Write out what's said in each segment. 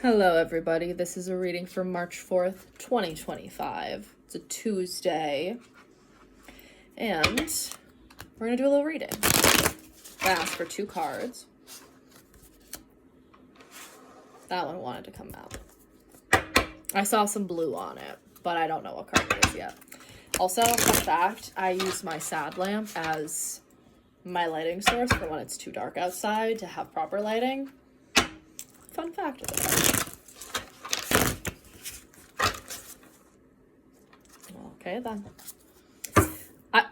Hello everybody, this is a reading for March 4th, 2025. It's a Tuesday, and we're going to do a little reading. I asked for 2 cards. That one wanted to come out. I saw some blue on it, but I don't know what card it is yet. Also, fun fact, I use my sad lamp as my lighting source for when it's too dark outside to have proper lighting. Fun fact of it. Okay, then. I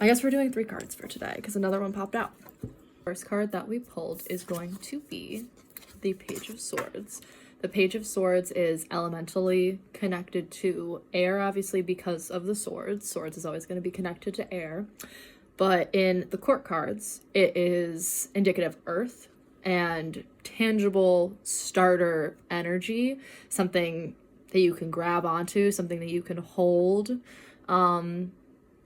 guess we're doing 3 cards for today because another one popped out. First card that we pulled is going to be the Page of Swords. The Page of Swords is elementally connected to air, obviously, because of the swords. Swords is always going to be connected to air. But in the court cards, it is indicative of earth and tangible starter energy, something that you can grab onto, something that you can hold.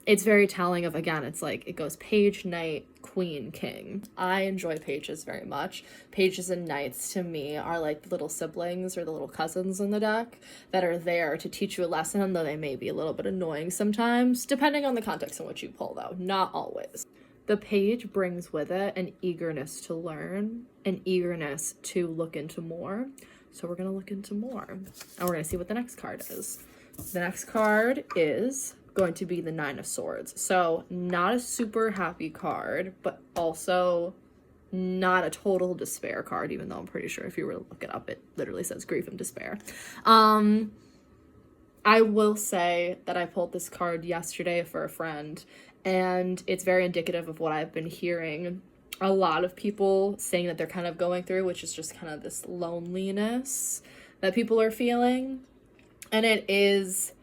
It's very telling of, again, it's like it goes page, knight, queen, king. I enjoy pages very much. Pages and knights to me are like the little siblings or the little cousins in the deck that are there to teach you a lesson, though they may be a little bit annoying sometimes, depending on the context in which you pull, though, not always. The page brings with it an eagerness to learn, an eagerness to look into more. So we're going to look into more, and we're going to see what the next card is. The next card is going to be the Nine of Swords. So not a super happy card, but also not a total despair card, even though I'm pretty sure if you were to look it up, it literally says grief and despair. I will say that I pulled this card yesterday for a friend, and it's very indicative of what I've been hearing a lot of people saying that they're kind of going through, which is just kind of this loneliness that people are feeling. And it is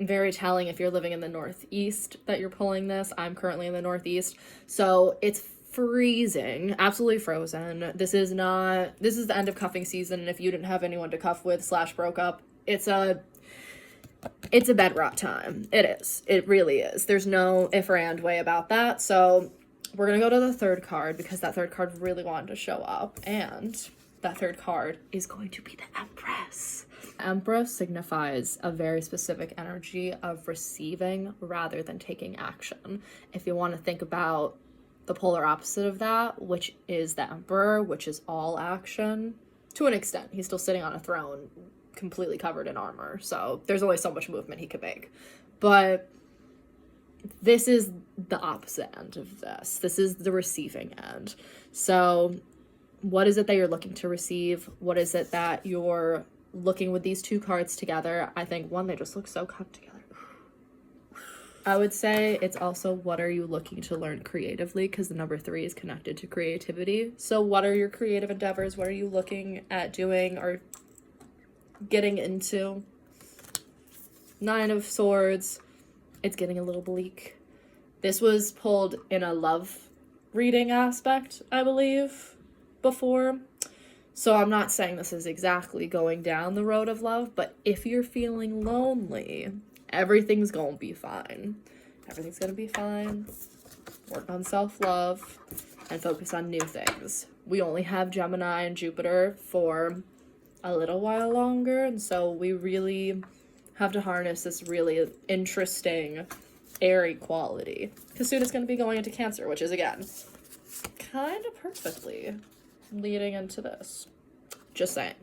very telling if you're living in the Northeast that you're pulling this. I'm currently in the Northeast, so it's freezing, absolutely frozen. This is the end of cuffing season, and if you didn't have anyone to cuff with / broke up, it's a bed rot time. It really is. There's no if or and way about that. So we're gonna go to the third card because that third card really wanted to show up, and that third card is going to be the Empress. Empress signifies a very specific energy of receiving rather than taking action. If you want to think about the polar opposite of that, which is the Emperor, which is all action, to an extent. He's still sitting on a throne completely covered in armor, so there's only so much movement he could make. But this is the opposite end of this. This is the receiving end. So what is it that you're looking to receive? What is it that you're looking with these 2 cards together? I think, one, they just look so cut together. I would say it's also what are you looking to learn creatively, because the number 3 is connected to creativity. So what are your creative endeavors? What are you looking at doing or getting into? Nine of Swords. It's getting a little bleak. This was pulled in a love reading aspect, I believe, before. So I'm not saying this is exactly going down the road of love, but if you're feeling lonely, everything's gonna be fine. Everything's gonna be fine. Work on self-love and focus on new things. We only have Gemini and Jupiter for a little while longer, and so we really have to harness this really interesting airy quality, because soon it's going to be going into Cancer, which is, again, kind of perfectly leading into this. Just saying.